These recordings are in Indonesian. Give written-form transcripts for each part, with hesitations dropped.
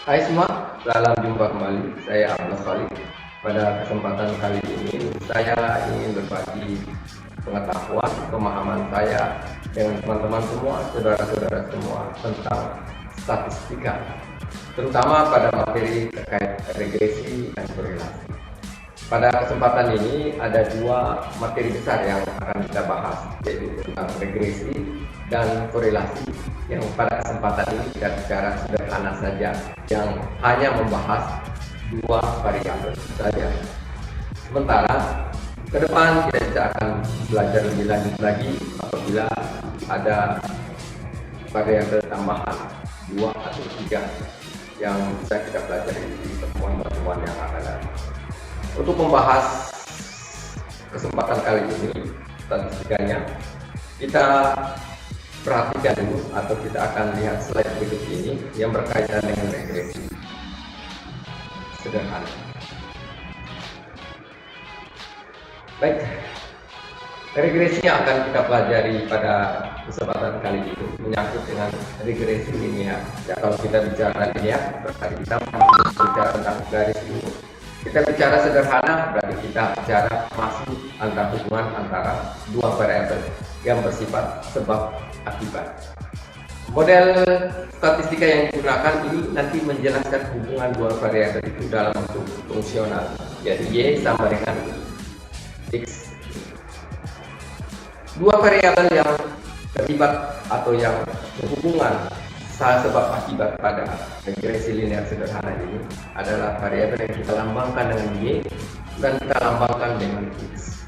Hai semua, selamat jumpa kembali. Saya Abdul Khalid. Pada kesempatan kali ini, saya ingin berbagi pengetahuan, pemahaman saya dengan teman-teman semua, saudara-saudara semua tentang statistika, terutama pada materi terkait regresi dan korelasi. Pada kesempatan ini ada dua materi besar yang akan kita bahas, yaitu tentang regresi dan korelasi, yang pada kesempatan ini kita bicara sederhana saja, yang hanya membahas dua variabel saja. Sementara ke depan kita akan belajar lebih lanjut lagi apabila ada variabel tambahan 2 atau 3 yang bisa kita pelajari di pertemuan-pertemuan yang akan datang. Untuk membahas kesempatan kali ini statistikanya, kita perhatikan dulu atau kita akan lihat slide berikut ini yang berkaitan dengan regresi sederhana. Baik, regresi yang akan kita pelajari pada kesempatan kali ini menyangkut dengan regresi linear. Ya, kalau kita bicara linear, berarti kita bicara tentang garis lurus. Kita bicara sederhana, berarti kita bicara masuk antara hubungan antara dua variabel yang bersifat sebab akibat. Model statistika yang digunakan ini nanti menjelaskan hubungan dua variabel itu dalam bentuk fungsional, yaitu Y sama dengan X. Dua variabel yang terlibat atau yang berhubungan sebab akibat pada regresi linear sederhana ini adalah variabel yang kita lambangkan dengan Y dan kita lambangkan dengan X.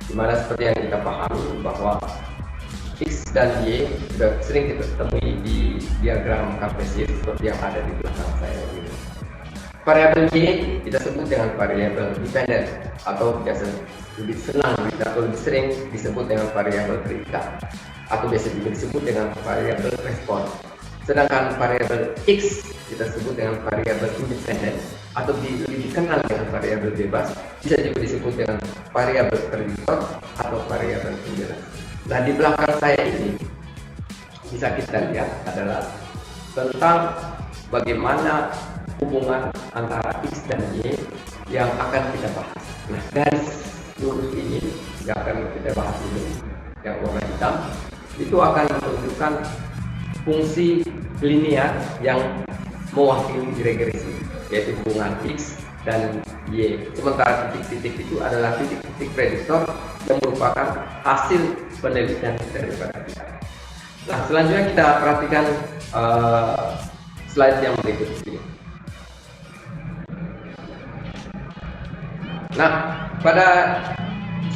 Dimana seperti yang kita pahami bahwa X dan Y sudah sering kita temui di diagram kartesian seperti yang ada di belakang saya ini. Variabel Y kita sebut dengan variabel dependent atau biasa lebih senang atau lebih sering disebut dengan variabel terikat atau biasa juga disebut dengan variabel respon. Sedangkan variabel X kita sebut dengan variabel independen atau lebih dikenal dengan variabel bebas, bisa juga disebut dengan variabel prediktor atau variabel penjelas. Nah, di belakang saya ini bisa kita lihat adalah tentang bagaimana hubungan antara X dan Y yang akan kita bahas. Nah, garis lurus ini yang akan kita bahas ini, yang warna hitam, itu akan menunjukkan fungsi linear yang mewakili regresi, yaitu hubungan X dan Y. Sementara titik-titik itu adalah titik-titik prediktor yang merupakan hasil penelitian daripada kita. Nah, selanjutnya kita perhatikan slide yang berikut ini. Nah, pada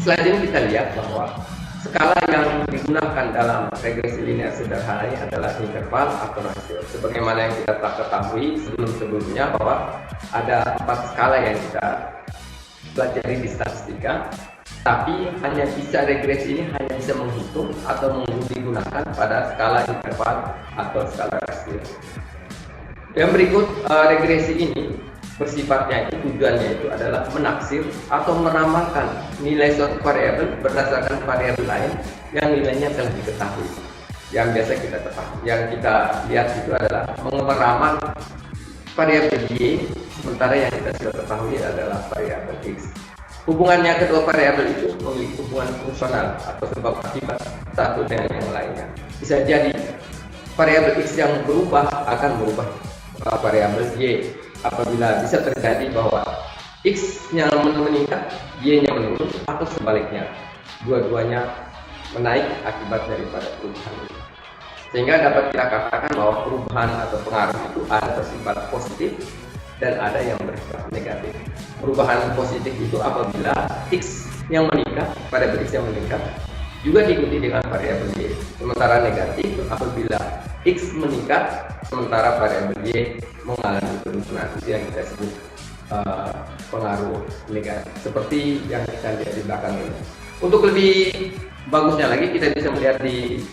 slide ini kita lihat bahwa skala yang digunakan dalam regresi linear sederhana ini adalah interval atau rasio. Sebagaimana yang kita ketahui sebelum-sebelumnya bahwa ada 4 skala yang kita pelajari di statistika, tapi hanya bisa regresi ini hanya bisa menghitung atau digunakan pada skala interval atau skala rasio. Yang berikut regresi ini bersifatnya itu tujuannya itu adalah menaksir atau meramalkan nilai suatu variabel berdasarkan variabel lain yang nilainya telah diketahui. Yang biasa kita ketahui, yang kita lihat itu adalah meramal variabel Y, sementara yang kita sudah ketahui adalah variabel X. Hubungannya kedua variabel itu memiliki hubungan fungsional atau sebab akibat satu dengan yang lainnya. Bisa jadi variabel X yang berubah akan merubah variabel Y. Apabila bisa terjadi bahwa X-nya meningkat, Y-nya menurun, atau sebaliknya, dua-duanya menaik akibat daripada perubahan itu. Sehingga dapat kita katakan bahwa perubahan atau pengaruh itu ada bersifat positif dan ada yang bersifat negatif. Perubahan positif itu apabila X yang meningkat, variabel X yang meningkat, juga diikuti dengan variabel Y. Sementara negatif apabila X meningkat, sementara variabel Y mengalami penurunan. Itu yang kita sebut pengaruh negatif, seperti yang kita lihat di belakang ini. Untuk lebih bagusnya lagi, kita bisa melihat di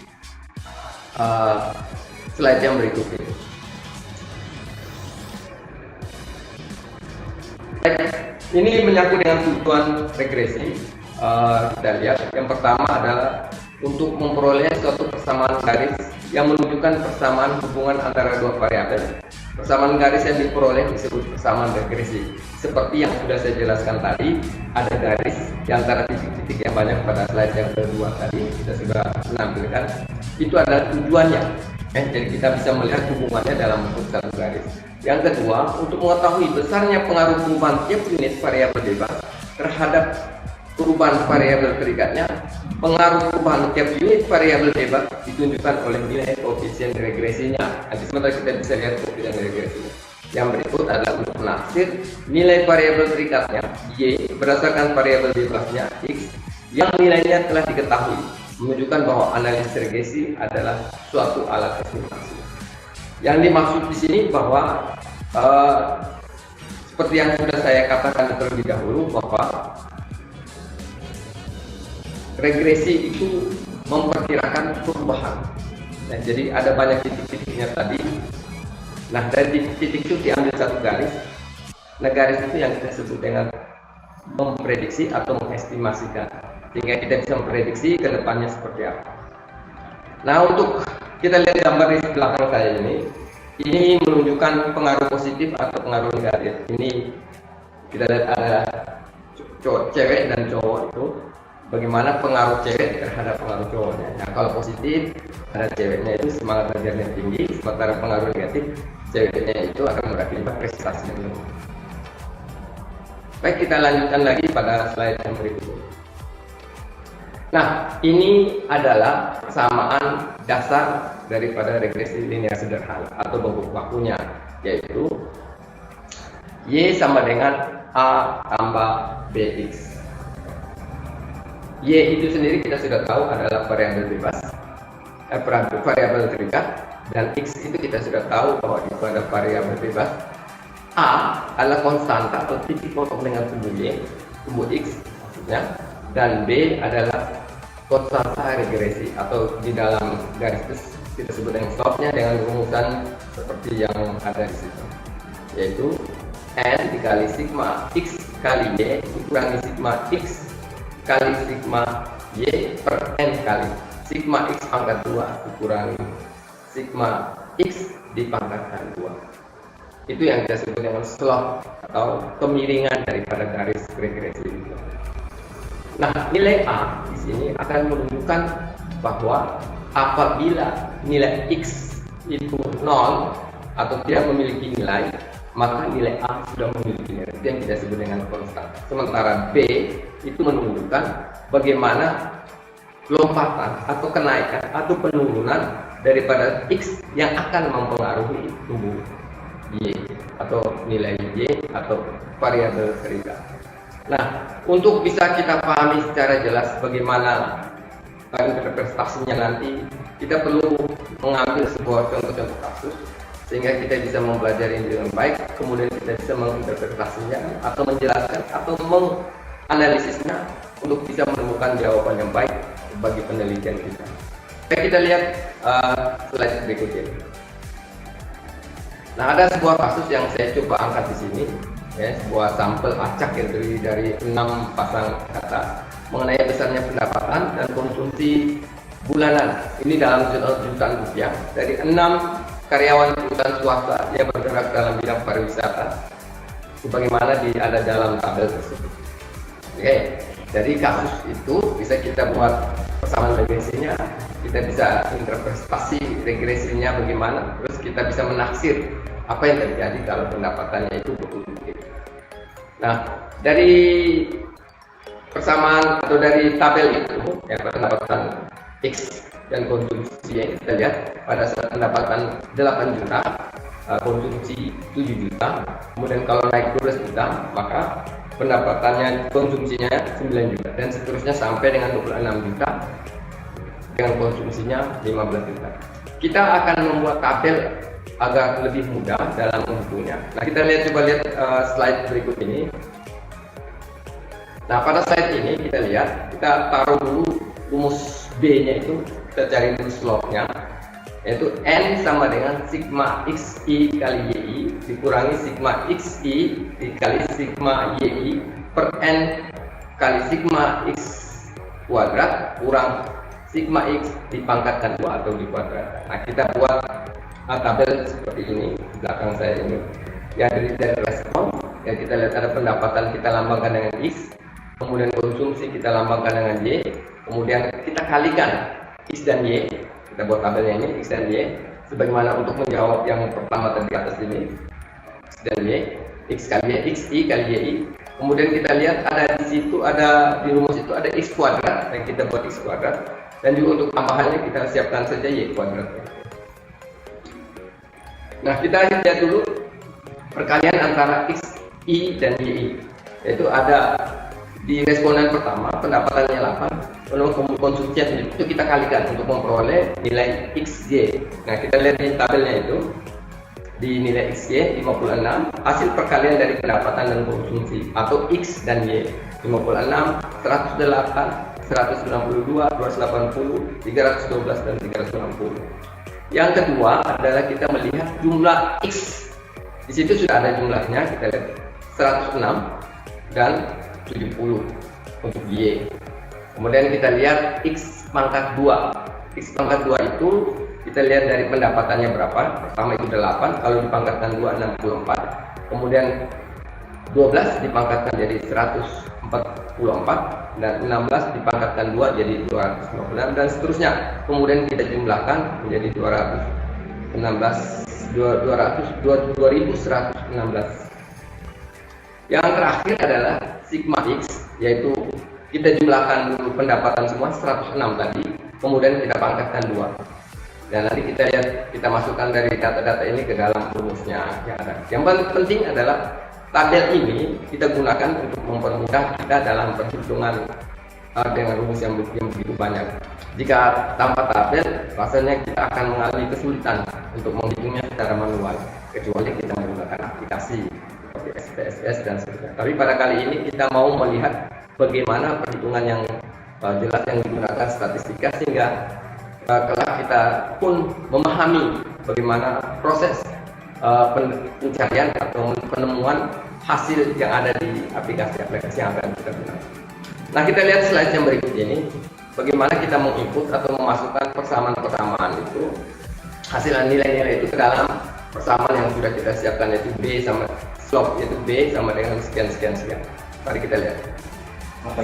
slide yang berikut ini. Ini menyangkut dengan tujuan regresi. Kita lihat yang pertama adalah untuk memperoleh suatu persamaan garis yang menunjukkan persamaan hubungan antara dua variabel Persamaan garis yang diperoleh disebut persamaan regresi. Seperti yang sudah saya jelaskan tadi, ada garis di antara titik-titik yang banyak pada slide yang kedua tadi kita sudah menampilkan. Itu adalah tujuannya. Jadi kita bisa melihat hubungannya dalam bentuk satu garis. Yang kedua, untuk mengetahui besarnya pengaruh perubahan tiap unit variabel bebas terhadap perubahan variabel terikatnya, pengaruh perubahan tiap unit variabel bebas ditunjukkan oleh nilai koefisien regresinya. Nanti sebentar kita bisa lihat koefisien regresinya. Yang berikut adalah untuk menaksir nilai variabel terikatnya Y berdasarkan variabel bebasnya X yang nilainya telah diketahui, menunjukkan bahwa analisis regresi adalah suatu alat estimasi. Yang dimaksud di sini bahwa seperti yang sudah saya katakan terlebih dahulu, bahwa regresi itu memperkirakan perubahan. Nah, jadi ada banyak titik-titiknya tadi. Nah, dari titik itu diambil satu garis. Nah, garis itu yang kita sebut dengan memprediksi atau mengestimasikan, sehingga kita bisa memprediksi ke depannya seperti apa. Nah, untuk kita lihat gambar di belakang saya ini menunjukkan pengaruh positif atau pengaruh negatif. Ini kita lihat ada cewek dan cowok itu, bagaimana pengaruh cewek terhadap pengaruh cowoknya. Nah, kalau positif, ada ceweknya itu semangat belajarnya tinggi, sementara pengaruh negatif, ceweknya itu akan berakibat prestasinya. Baik, kita lanjutkan lagi pada slide yang berikutnya. Nah, ini adalah persamaan dasar daripada regresi linear sederhana atau bentuk bakunya, yaitu Y sama dengan A tambah BX. Y itu sendiri kita sudah tahu adalah variabel bebas, variabel terikat, dan X itu kita sudah tahu bahwa itu ada variabel bebas. A adalah konstanta atau titik potong dengan sumbu Y, sumbu X maksudnya, dan B adalah konstanta regresi atau di dalam garis itu kita sebut dengan stopnya dengan rumusan seperti yang ada di situ, yaitu N dikali sigma X kali Y dikurangi sigma X kali sigma Y per N kali sigma X pangkat 2 dikurangi sigma X dipangkatkan 2. Itu yang kita sebut dengan slope atau kemiringan daripada garis regresi itu. Nah, nilai A di sini akan menunjukkan bahwa apabila nilai X itu 0 atau tidak memiliki nilai, maka nilai A sudah memiliki nilai. Itu yang kita sebut dengan konstan. Sementara B itu menunjukkan bagaimana lompatan atau kenaikan atau penurunan daripada X yang akan mempengaruhi tumbuh Y atau nilai Y atau variabel terikat. Nah, untuk bisa kita pahami secara jelas bagaimana interpretasinya nanti, kita perlu mengambil sebuah contoh-contoh kasus sehingga kita bisa mempelajari dengan baik, kemudian kita bisa menginterpretasinya atau menjelaskan atau menganalisisnya untuk bisa menemukan jawaban yang baik bagi penelitian kita. Oke, kita lihat slide berikutnya. Nah, ada sebuah kasus yang saya coba angkat di sini, ya, sebuah sampel acak yang terdiri dari 6 pasang kata mengenai besarnya pendapatan dan konsumsi bulanan. Ini dalam jutaan rupiah dari 6 karyawan perusahaan swasta yang bergerak dalam bidang pariwisata, sebagaimana ada dalam tabel tersebut. Oke, dari kasus itu bisa kita buat persamaan regresinya, kita bisa interpretasi regresinya bagaimana, terus kita bisa menaksir apa yang terjadi kalau pendapatannya itu berubah. Nah, dari persamaan atau dari tabel itu, ya, pendapatan X dan konsumsi yang kita lihat pada saat pendapatan 8 juta, konsumsi 7 juta, kemudian kalau naik 12 juta, maka pendapatannya konsumsinya 9 juta, dan seterusnya sampai dengan 26 juta dengan konsumsinya 15 juta. Kita akan membuat tabel agar lebih mudah dalam menghitungnya. Nah, kita coba lihat slide berikut ini. Nah, pada slide ini kita lihat, kita taruh dulu rumus B-nya itu, kita cari dulu slope-nya, yaitu N sama dengan sigma XI kali YI dikurangi sigma XI dikali sigma YI per N kali sigma X kuadrat kurang sigma X dipangkatkan 2 atau dikuadratkan. Nah, kita buat tabel seperti ini di belakang saya ini. Ya, dari respon, ya kita lihat ada pendapatan kita lambangkan dengan X, kemudian konsumsi kita lambangkan dengan Y, kemudian kita kalikan X dan Y, kita buat tabelnya ini X dan Y, sebagaimana untuk menjawab yang pertama tadi atas ini, X dan Y, X kali Y, X, Y kali Y. Kemudian kita lihat ada di situ, ada di rumus itu ada X kuadrat, yang kita buat X kuadrat, dan juga untuk tambahannya kita siapkan saja Y kuadrat. Nah, kita lihat dulu perkalian antara X, Y, dan Y, yaitu ada di responden pertama pendapatannya 8, lalu konsumsinya itu kita kalikan untuk memperoleh nilai XY. Nah, kita lihat di tabelnya itu di nilai XY 56, hasil perkalian dari pendapatan dan konsumsi atau X dan Y 56, 108, 192, 280, 312 dan 360. Yang kedua adalah kita melihat jumlah X. Di situ sudah ada jumlahnya, kita lihat 106 dan 70 untuk Y. Kemudian kita lihat X pangkat 2. X pangkat 2 itu kita lihat dari pendapatannya berapa. Pertama itu 8, kalau dipangkatkan 2 64. Kemudian 12 dipangkatkan jadi 144 dan 16 dipangkatkan 2 jadi 256 dan seterusnya. Kemudian kita jumlahkan menjadi 2116. Yang terakhir adalah sigma X, yaitu kita jumlahkan dulu pendapatan semua 106 tadi, kemudian kita pangkatkan 2. Dan nanti kita lihat, kita masukkan dari data-data ini ke dalam rumusnya yang ada. Yang paling penting adalah tabel ini kita gunakan untuk mempermudah kita dalam perhitungan dengan rumus yang begitu banyak. Jika tanpa tabel, rasanya kita akan mengalami kesulitan untuk menghitungnya secara manual, kecuali kita menggunakan aplikasi seperti SPSS dan sebagainya. Tapi pada kali ini kita mau melihat bagaimana perhitungan yang jelas yang digunakan statistika, sehingga kelak kita pun memahami bagaimana proses pencarian atau penemuan hasil yang ada di aplikasi-aplikasi yang akan kita gunakan. Nah, kita lihat slide yang berikut ini, bagaimana kita menginput atau memasukkan persamaan-persamaan itu, hasil nilai-nilai itu ke dalam persamaan yang sudah kita siapkan, yaitu B sama slope, yaitu B sama dengan sekian. Mari kita lihat.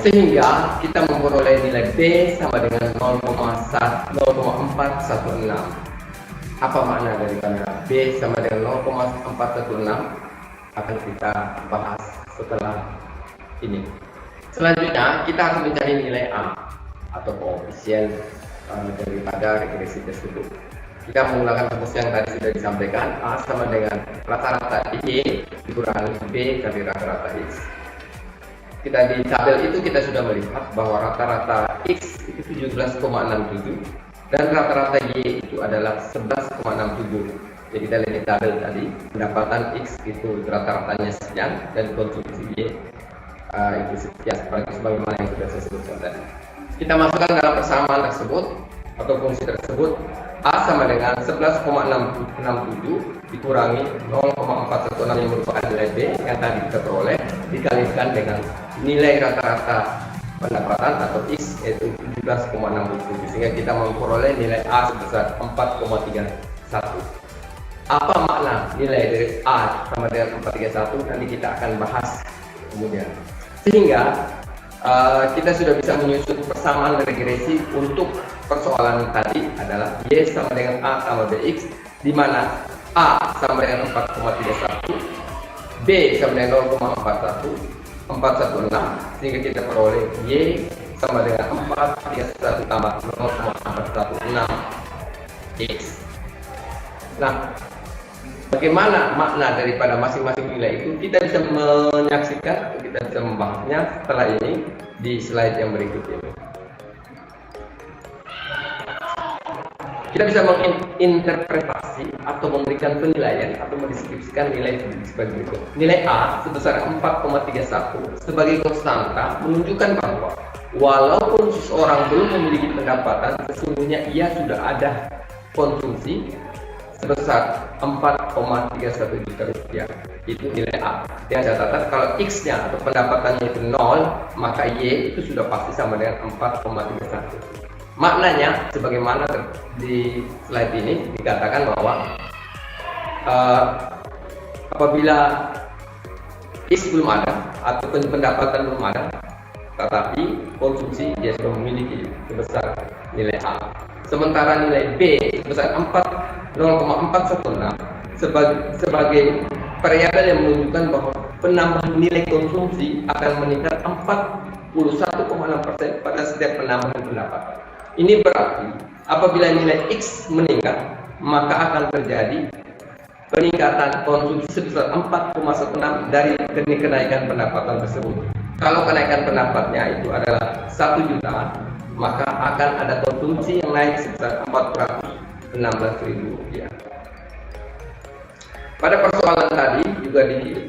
Sehingga kita memperoleh nilai B sama dengan 0,416. Apa makna daripada B sama dengan 0,416 akan kita bahas setelah ini. Selanjutnya kita harus mencari nilai A atau koefisien daripada regresi tersebut. Kita menggunakan rumus yang tadi sudah disampaikan, A sama dengan rata-rata Y dikurangi B kali rata-rata X. Kita di tabel itu kita sudah melihat bahwa rata-rata X itu 17,67 dan rata-rata Y itu adalah 11,67. Jadi kita lihat di tabel tadi, pendapatan X itu rata-ratanya sekian dan konsumsi Y itu sekian, sebagaimana yang sudah saya sebutkan tadi. Kita masukkan dalam persamaan tersebut atau fungsi tersebut, A sama dengan 11,667 dikurangi 0,416 yang merupakan nilai B yang tadi kita peroleh, dikalikan dengan nilai rata-rata pendapatan atau X yaitu 17,67, sehingga kita memperoleh nilai A sebesar 4,31. Apa makna nilai dari A sama dengan 431 nanti kita akan bahas kemudian. Sehingga kita sudah bisa menyusun persamaan regresi untuk persoalan tadi adalah Y sama dengan A tambah BX, di mana A sama dengan 4,31, B sama dengan 0,416, sehingga kita peroleh Y sama dengan 431 tambah 0,416 X. Nah, bagaimana makna daripada masing-masing nilai itu kita bisa menyaksikan atau kita bisa membahasnya setelah ini di slide yang berikut ini. Kita bisa menginterpretasi atau memberikan penilaian atau mendeskripsikan nilai sebagai berikut. Nilai A sebesar 4,31 sebagai konstanta menunjukkan bahwa walaupun seseorang belum memiliki pendapatan, sesungguhnya ia sudah ada konsumsi sebesar 4,31 juta rupiah. Itu nilai A. Dengan catatan kalau X-nya atau pendapatannya itu 0, maka Y itu sudah pasti sama dengan 4,31. Maknanya sebagaimana di slide ini dikatakan bahwa apabila X belum ada atau pendapatan belum ada, tetapi konsumsi dia sudah memiliki sebesar nilai A. Sementara nilai B sebesar 0,416 sebagai variabel yang menunjukkan bahwa penambahan nilai konsumsi akan meningkat 41,6% pada setiap penambahan pendapatan. Ini berarti apabila nilai X meningkat, maka akan terjadi peningkatan konsumsi sebesar 4,16 dari kenaikan pendapatan tersebut. Kalau kenaikan pendapatnya itu adalah 1 juta, maka akan ada konsumsi yang naik sebesar 416.000 rupiah. Pada persoalan tadi juga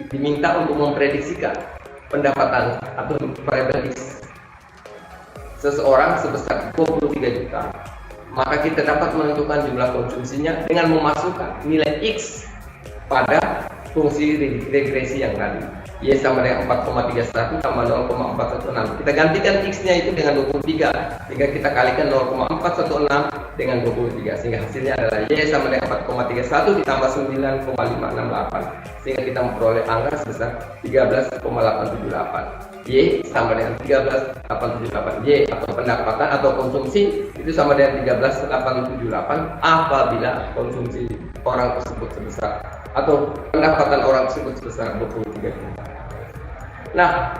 diminta untuk memprediksikan pendapatan atau variabel X seseorang sebesar 23 juta, maka kita dapat menentukan jumlah konsumsinya dengan memasukkan nilai X pada fungsi regresi yang tadi. Y sama dengan 4,31 tambah 0,416. Kita gantikan X-nya itu dengan 23, sehingga kita kalikan 0,416 dengan 23, sehingga hasilnya adalah Y sama dengan 4,31 ditambah 9,568, sehingga kita memperoleh angka sebesar 13,878. Y sama dengan 13,878. Y atau pendapatan atau konsumsi itu sama dengan 13,878 apabila konsumsi orang tersebut sebesar atau pendapatan orang tersebut sebesar 23 juta. Nah,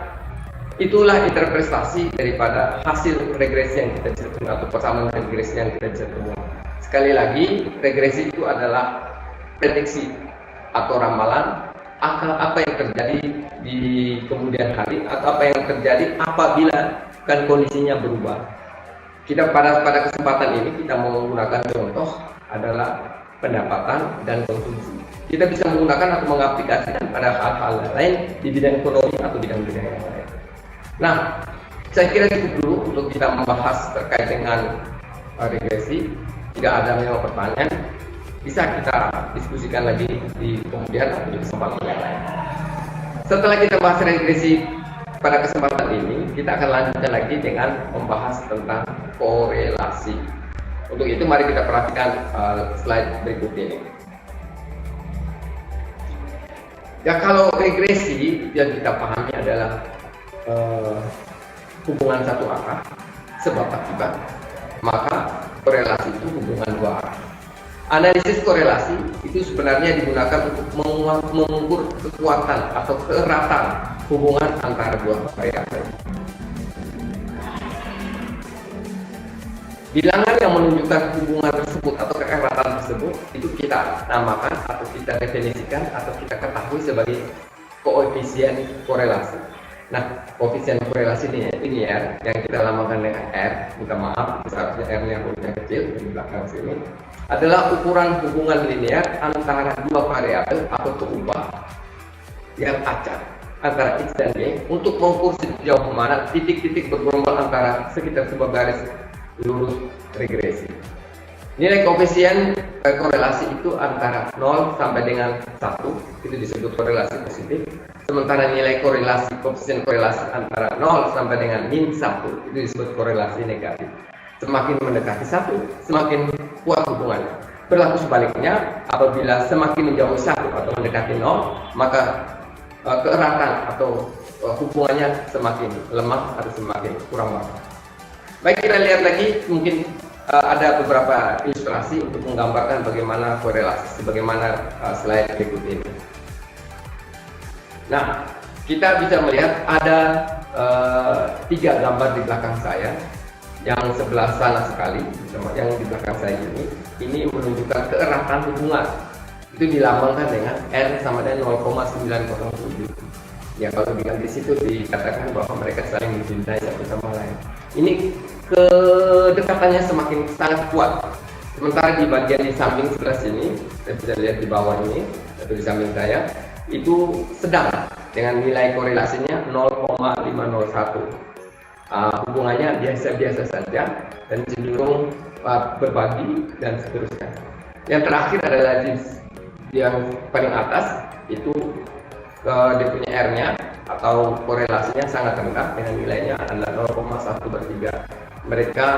itulah interpretasi daripada hasil regresi yang kita bisa temukan atau persamaan regresi yang kita bisa temukan. Sekali lagi, regresi itu adalah prediksi atau ramalan apa yang terjadi di kemudian hari atau apa yang terjadi apabila kan kondisinya berubah. Kita pada kesempatan ini kita mau menggunakan contoh adalah pendapatan dan konsumsi. Kita bisa menggunakan atau mengaplikasikan pada hal-hal lain di bidang ekonomi atau bidang-bidang yang lain. Nah, saya kira cukup dulu untuk kita membahas terkait dengan regresi. Tidak ada memang pertanyaan, bisa kita diskusikan lagi di kemudian atau di kesempatan yang lain. Setelah kita bahas regresi pada kesempatan ini, kita akan lanjutkan lagi dengan membahas tentang korelasi. Untuk itu mari kita perhatikan slide berikut ini. Ya, kalau regresi yang kita pahami adalah hubungan satu arah, sebab akibat, maka korelasi itu hubungan dua arah. Analisis korelasi itu sebenarnya digunakan untuk mengukur kekuatan atau keeratan hubungan antara dua variabel. Bilangan yang menunjukkan hubungan tersebut atau keeratan tersebut itu kita namakan atau kita definisikan atau kita ketahui sebagai koefisien korelasi. Nah, koefisien korelasi linear yang kita namakan dengan R, minta maaf seharusnya R-nya hurufnya kecil di belakang sini, adalah ukuran hubungan linear antara dua variabel atau perubahan yang acak antara X dan Y untuk mengukur sejauh mana titik-titik bergerombol antara sekitar sebuah garis lurus regresi. Nilai koefisien korelasi itu antara 0 sampai dengan 1, itu disebut korelasi positif. Sementara nilai koefisien korelasi antara 0 sampai dengan min 1, itu disebut korelasi negatif. Semakin mendekati 1, semakin kuat hubungannya. Berlaku sebaliknya, apabila semakin menjauhi 1 atau mendekati 0, maka keeratan atau hubungannya semakin lemah atau semakin kurang kuat. Baik, kita lihat lagi mungkin ada beberapa ilustrasi untuk menggambarkan bagaimana korelasi, sebagaimana slide berikut ini. Nah, kita bisa melihat ada 3 gambar di belakang saya. Yang sebelah sana sekali, yang di belakang saya ini menunjukkan keeratan hubungan. Itu dilambangkan dengan R sama dengan 0,907. Ya, kalau di situ dikatakan bahwa mereka saling mencintai satu sama lain. Ini kedekatannya semakin sangat kuat. Sementara di bagian di samping sebelah sini, saya bisa lihat di bawah ini atau di samping saya, itu sedang dengan nilai korelasinya 0,501. Hubungannya biasa-biasa saja dan cenderung berbagi dan seterusnya. Yang terakhir adalah yang paling atas itu dia punya R-nya atau korelasinya sangat rendah dengan nilainya adalah 0,1/3. Mereka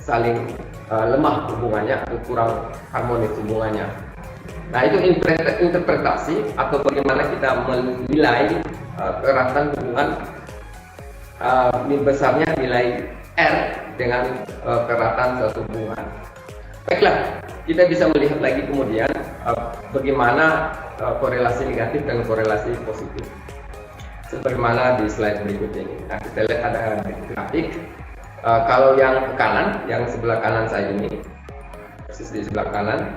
saling lemah hubungannya atau kurang harmonis hubungannya. Nah, itu interpretasi atau bagaimana kita menilai keratan hubungan besarnya nilai R dengan keratan suatu hubungan. Baiklah, kita bisa melihat lagi kemudian bagaimana korelasi negatif dan korelasi positif. Sebagaimana di slide berikut ini. Nah, kita lihat ada grafik. Kalau yang ke kanan, yang sebelah kanan saya ini, persis di sebelah kanan,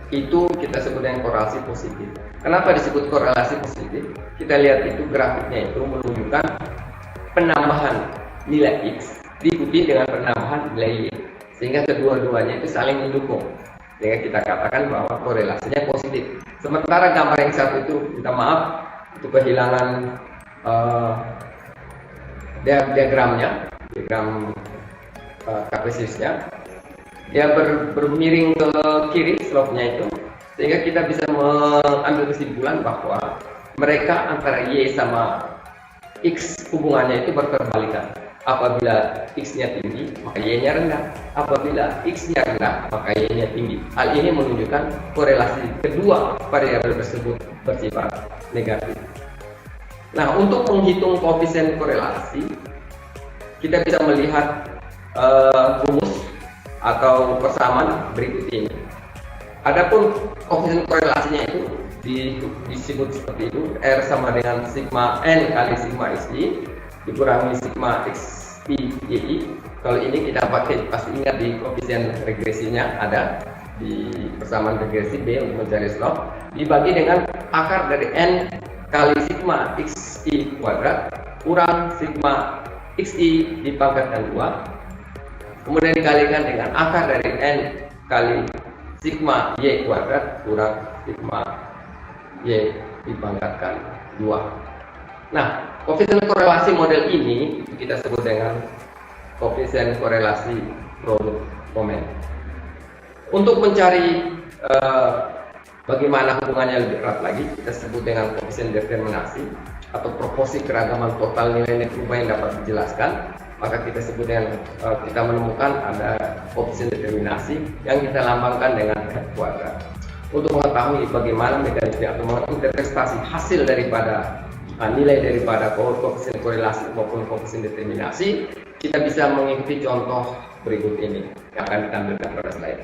itu kita sebut dengan korelasi positif. Kenapa disebut korelasi positif? Kita lihat itu grafiknya itu menunjukkan penambahan nilai X diikuti dengan penambahan nilai Y, sehingga kedua-duanya itu saling mendukung, sehingga kita katakan bahwa korelasinya positif. Sementara gambar yang satu itu, minta maaf, itu kehilangan diagram kapasisnya, dia bermiring ke kiri slope-nya itu, sehingga kita bisa mengambil kesimpulan bahwa mereka antara Y sama X hubungannya itu berterbalikan. Apabila X-nya tinggi, maka Y-nya rendah. Apabila X-nya rendah, maka Y-nya tinggi. Hal ini menunjukkan korelasi kedua variabel tersebut bersifat negatif. Nah, untuk menghitung koefisien korelasi, kita bisa melihat rumus atau persamaan berikut ini. Adapun koefisien korelasinya itu disebut seperti itu, R sama dengan sigma N kali sigma XY dikurangi sigma XI YI. Kalau ini kita pakai, pasti ingat di koefisien regresinya ada di persamaan regresi B untuk mencari slope, dibagi dengan akar dari N kali sigma XI kuadrat kurang sigma XI dipangkatkan 2, kemudian dikalikan dengan akar dari N kali sigma Y kuadrat kurang sigma Y dipangkatkan 2. Nah, koefisien korelasi model ini kita sebut dengan koefisien korelasi produk momen. Untuk mencari bagaimana hubungannya lebih erat lagi, kita sebut dengan koefisien determinasi atau proporsi keragaman total nilai kurva yang dapat dijelaskan. Maka kita sebut dengan kita menemukan ada koefisien determinasi yang kita lambangkan dengan F kuadrat. Untuk mengetahui bagaimana mekanisme atau menginterpretasi hasil daripada nilai daripada koefisien korelasi maupun koefisien determinasi, kita bisa mengikuti contoh berikut ini yang akan ditampilkan pada slide.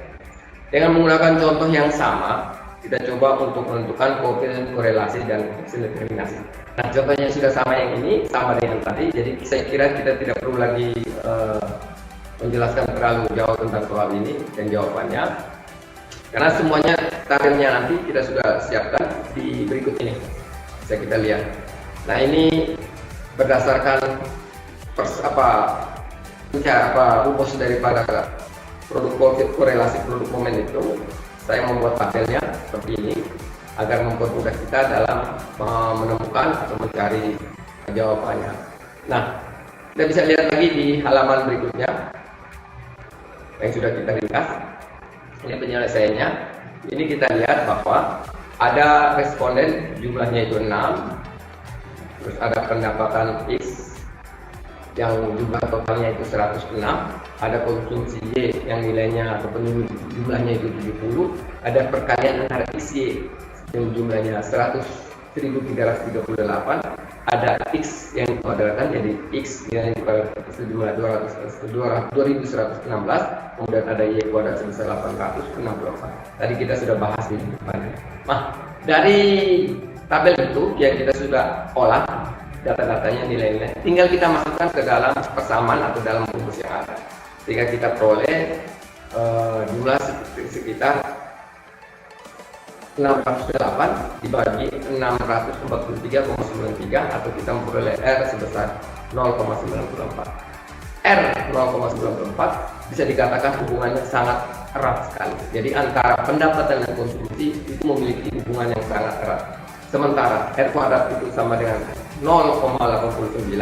Dengan menggunakan contoh yang sama, kita coba untuk menentukan koefisien korelasi dan koefisien determinasi. Nah, contohnya sudah sama yang ini, sama dengan tadi, jadi saya kira kita tidak perlu lagi menjelaskan terlalu jauh tentang soal ini dan jawabannya, karena semuanya tabelnya nanti kita sudah siapkan di berikut ini. Bisa kita lihat. Nah, ini berdasarkan rumus daripada produk korelasi produk momen itu, saya membuat tabelnya seperti ini agar mempermudah kita dalam menemukan atau mencari jawabannya. Nah, kita bisa lihat lagi di halaman berikutnya yang sudah kita ringkas. Ini penyelesaiannya. Ini kita lihat bahwa ada responden jumlahnya itu 6, terus ada pendapatan X yang jumlah totalnya itu 106, ada konsumsi Y yang nilainya atau jumlahnya itu 70, ada perkalian antara XY yang jumlahnya 100.338, ada X yang dikuadratkan jadi X yang sejumlah 2.116, kemudian ada Y kuadrat sebesar 864. Tadi kita sudah bahas di depan. Nah, dari tabel itu yang kita sudah olah data-datanya, nilai-nilai, tinggal kita masukkan ke dalam persamaan atau dalam rumus yang ada, sehingga kita peroleh jumlah sekitar 608 dibagi 643,93 atau kita memperoleh R sebesar 0,94. R 0,94 bisa dikatakan hubungannya sangat erat sekali. Jadi antara pendapatan dan konsumsi itu memiliki hubungan yang sangat erat. Sementara R kuadrat itu sama dengan 0,89,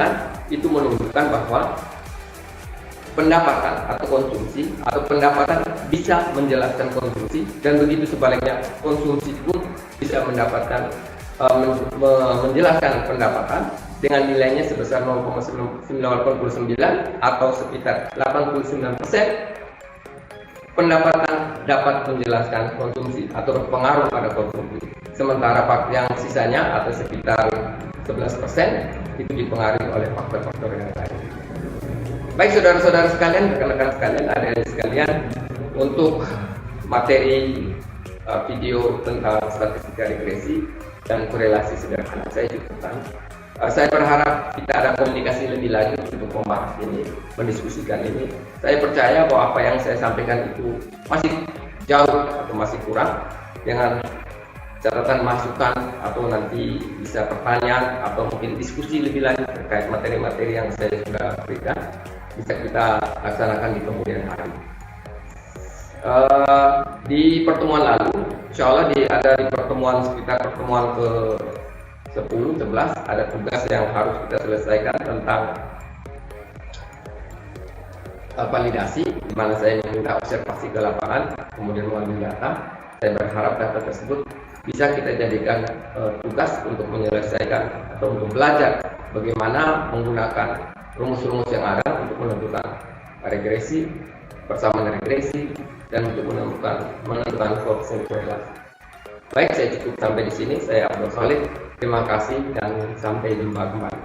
itu menunjukkan bahwa pendapatan atau konsumsi atau pendapatan bisa menjelaskan konsumsi, dan begitu sebaliknya konsumsi pun bisa mendapatkan menjelaskan pendapatan dengan nilainya sebesar 0,989 atau sekitar 89%, pendapatan dapat menjelaskan konsumsi atau berpengaruh pada konsumsi. Sementara yang sisanya atau sekitar 11% itu dipengaruhi oleh faktor-faktor yang lain. Baik saudara-saudara sekalian, rekan-rekan sekalian, adik-adik sekalian, untuk materi video tentang statistika regresi dan korelasi sederhana saya cukupkan. Saya berharap kita ada komunikasi lebih lanjut untuk membahas ini, mendiskusikan ini. Saya percaya bahwa apa yang saya sampaikan itu masih jauh atau masih kurang. Dengan catatan masukan atau nanti bisa pertanyaan atau mungkin diskusi lebih lanjut terkait materi-materi yang saya sudah berikan, bisa kita laksanakan di kemudian hari. Di pertemuan lalu, insya Allah ada di pertemuan sekitar pertemuan ke 10, 11 ada tugas yang harus kita selesaikan tentang validasi, di mana saya meminta observasi ke lapangan, kemudian mengambil data. Saya berharap data tersebut bisa kita jadikan tugas untuk menyelesaikan atau untuk belajar bagaimana menggunakan rumus-rumus yang ada untuk menentukan regresi, persamaan regresi, dan untuk menentukan koefisien korelasi. Baik, saya cukup sampai di sini. Saya Abdul Khalid. Terima kasih dan sampai jumpa kembali.